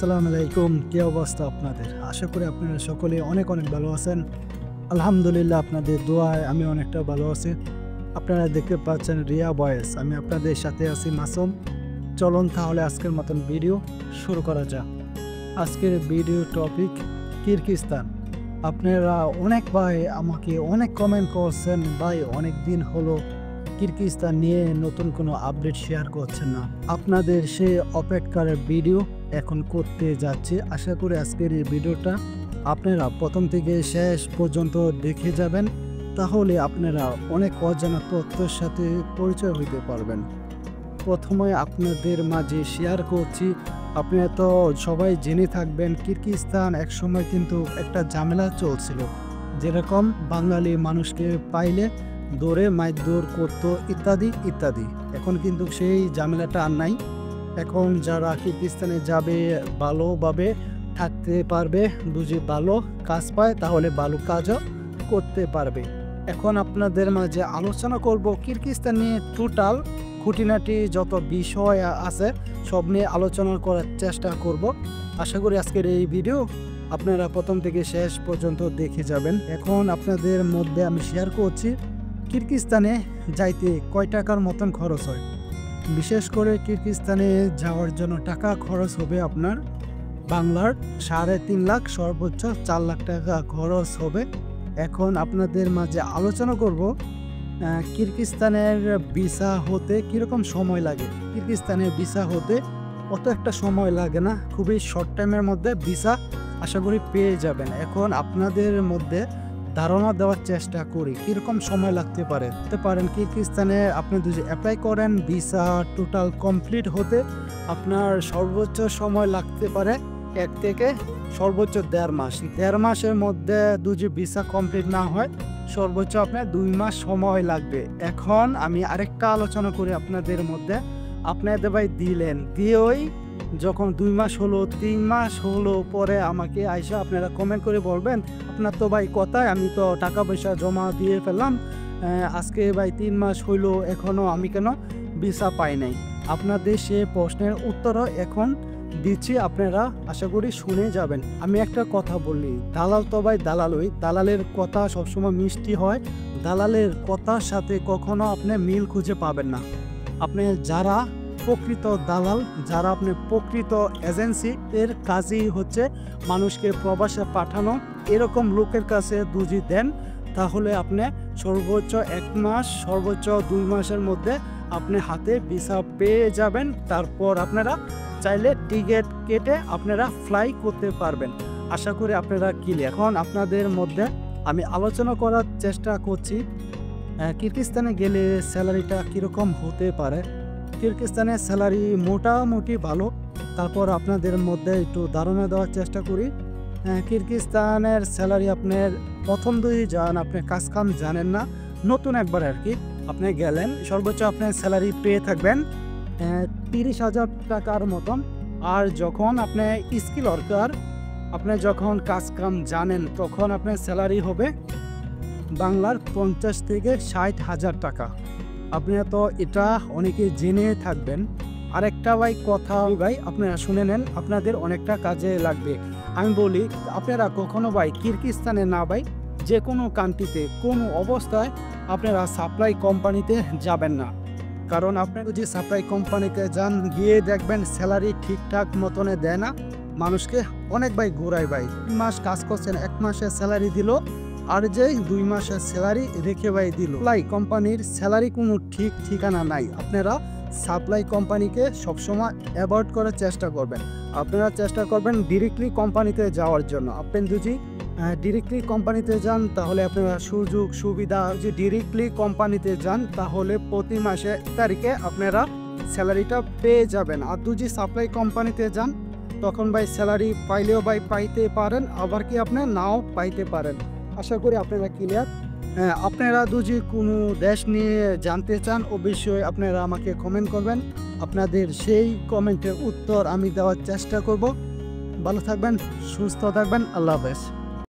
আসসালামু আলাইকুম। কি অবস্থা আপনাদের? আশা করি আপনারা সকলে অনেক ভালো আছেন। আলহামদুলিল্লাহ আপনাদের দোয়ায় আমি অনেকটা ভালো আছি। আপনারা দেখতে পাচ্ছেন রিয়া ভয়েস। আমি আপনাদের সাথে আছি মাসুম। চলুন তাহলে আজকের মতন ভিডিও শুরু করা যাক। আজকের ভিডিও টপিক কিরগিজস্তান। আপনারা অনেক ভাই আমাকে অনেক কমেন্ট করছেন, ভাই অনেক দিন হলো কিরগিজস্তান নিয়ে নতুন কোনো আপডেট শেয়ার করছেন না। আপনাদের সেই অপেক্ষার ভিডিও এখন করতে যাচ্ছি। আশা করি আজকের এই ভিডিওটা আপনারা প্রথম থেকে শেষ পর্যন্ত দেখে যাবেন, তাহলে আপনারা অনেক অজানা তথ্যের সাথে পরিচয় হইতে পারবেন। প্রথমে আপনাদের মাঝে শেয়ার করছি, আপনারা তো সবাই জেনে থাকবেন কিরগিজস্তান একসময় কিন্তু একটা ঝামেলা চলছিল, যেরকম বাঙালি মানুষকে পাইলে দৌড়ে মারধর করতো ইত্যাদি ইত্যাদি। এখন কিন্তু সেই ঝামেলাটা আর নাই। এখন যারা কিরগিজস্তানে যাবে ভালোভাবে থাকতে পারবে, বুঝে ভালো কাজ পায় তাহলে ভালো কাজও করতে পারবে। এখন আপনাদের মাঝে আলোচনা করব কিরগিজস্তান নিয়ে টোটাল খুঁটিনাটি যত বিষয় আছে সব নিয়ে আলোচনা করার চেষ্টা করব। আশা করি আজকের এই ভিডিও আপনারা প্রথম থেকে শেষ পর্যন্ত দেখে যাবেন। এখন আপনাদের মধ্যে আমি শেয়ার করছি কিরগিজস্তানে যাইতে কয় টাকার মতন খরচ হয়। বিশেষ করে কিরগিজস্তানে যাওয়ার জন্য টাকা খরচ হবে আপনার বাংলার 3.5 লাখ, সর্বোচ্চ 4 লাখ টাকা খরচ হবে। এখন আপনাদের মাঝে আলোচনা করব কিরগিজস্তানের ভিসা হতে কীরকম সময় লাগে। কিরগিজস্তানের ভিসা হতে অত একটা সময় লাগে না, খুবই শর্ট টাইমের মধ্যে ভিসা আশা করি পেয়ে যাবেন। এখন আপনাদের মধ্যে ধারণা দেওয়ার চেষ্টা করি কীরকম সময় লাগতে পারেন। কিরগিজস্তানে আপনি যদি অ্যাপ্লাই করেন ভিসা টোটাল কমপ্লিট হতে আপনার সর্বোচ্চ সময় লাগতে পারে 1 থেকে সর্বোচ্চ 1.5 মাস। 1.5 মাসের মধ্যে যদি ভিসা কমপ্লিট না হয় সর্বোচ্চ আপনার 2 মাস সময় লাগবে। এখন আমি আরেকটা আলোচনা করি আপনাদের মধ্যে। আপনাদের ভাই দিয়েই যখন 2 মাস হলো 3 মাস হলো পরে আমাকে আইসা আপনারা কমেন্ট করে বলবেন, আপনার তো ভাই কথায় আমি তো টাকা পয়সা জমা দিয়ে ফেললাম, আজকে ভাই 3 মাস হইলো এখনও আমি কেন ভিসা পাই নাই। আপনাদের সে প্রশ্নের উত্তরও এখন দিচ্ছি, আপনারা আশা করি শুনে যাবেন। আমি একটা কথা বলি, দালাল তো ভাই দালালই, দালালের কথা সবসময় মিষ্টি হয়, দালালের কথার সাথে কখনো আপনি মিল খুঁজে পাবেন না। আপনি যারা প্রকৃত দালাল, যারা আপনি প্রকৃত এজেন্সি, এর কাজই হচ্ছে মানুষকে প্রবাসে পাঠানো। এরকম লোকের কাছে দুজি দেন তাহলে আপনি সর্বোচ্চ 1 মাস সর্বোচ্চ 2 মাসের মধ্যে আপনি হাতে ভিসা পেয়ে যাবেন। তারপর আপনারা চাইলে টিকিট কেটে আপনারা ফ্লাই করতে পারবেন। আশা করি আপনারা ক্লিয়ার। এখন আপনাদের মধ্যে আমি আলোচনা করার চেষ্টা করছি কিরগিজস্তানে গেলে স্যালারিটা কীরকম হতে পারে। কিরগিজস্তানের স্যালারি মোটামুটি ভালো। তারপর আপনাদের মধ্যে একটু ধারণা দেওয়ার চেষ্টা করি। কিরগিজস্তানের স্যালারি আপনার প্রথম যদি যান, আপনি কাজ কাম জানেন না, নতুন একবার আর কি, আপনি গেলেন সর্বোচ্চ আপনার স্যালারি পেয়ে থাকবেন 30,000 টাকার মতন। আর যখন আপনি স্কিল ওয়ার্কার, আপনি যখন কাজ কাম জানেন তখন আপনার স্যালারি হবে বাংলার 50 থেকে 60,000 টাকা। আপনি তো এটা অনেকে জেনে থাকবেন। আরেকটা কথা ভাই আপনারা শুনে নেন, আপনাদের অনেকটা কাজে লাগবে। আমি বলি আপনারা কখনো ভাই কিরগিজস্তানে না ভাই যে কোনো কান্ট্রিতে কোনো অবস্থায় আপনারা সাপ্লাই কোম্পানিতে যাবেন না। কারণ আপনি যদি সাপ্লাই কোম্পানিতে যান, গিয়ে দেখবেন স্যালারি ঠিকঠাক মতনে দেয় না, মানুষকে অনেক ভাই ঘোরায়। ভাই 3 মাস কাজ করছেন, 1 মাসের স্যালারি দিল, আর যে 2 মাসের স্যালারি রেখে ভাই দিল। সাপ্লাই কোম্পানির স্যালারি কোনো ঠিক ঠিকানা নাই। আপনারা সাপ্লাই কোম্পানিকে সবসময় অ্যাভয়েড করার চেষ্টা করবেন। আপনারা চেষ্টা করবেন ডিরেক্টলি কোম্পানিতে যাওয়ার জন্য। আপনি যদি ডিরেক্টলি কোম্পানিতে যান তাহলে আপনারা সুযোগ সুবিধা, যদি ডিরেক্টলি কোম্পানিতে যান তাহলে প্রতি মাসে তারিখে আপনারা স্যালারিটা পেয়ে যাবেন। আর যদি সাপ্লাই কোম্পানিতে যান তখন ভাই স্যালারি পাইলেও ভাই পাইতে পারেন, আবার কি আপনি নাও পাইতে পারেন। আশা করি আপনারা ক্লিয়ার। আপনারা যদি কোনো দেশ নিয়ে জানতে চান অবশ্যই আপনারা আমাকে কমেন্ট করবেন। আপনাদের সেই কমেন্টের উত্তর আমি দেওয়ার চেষ্টা করব। ভালো থাকবেন, সুস্থ থাকবেন, আল্লাহ হাফেজ।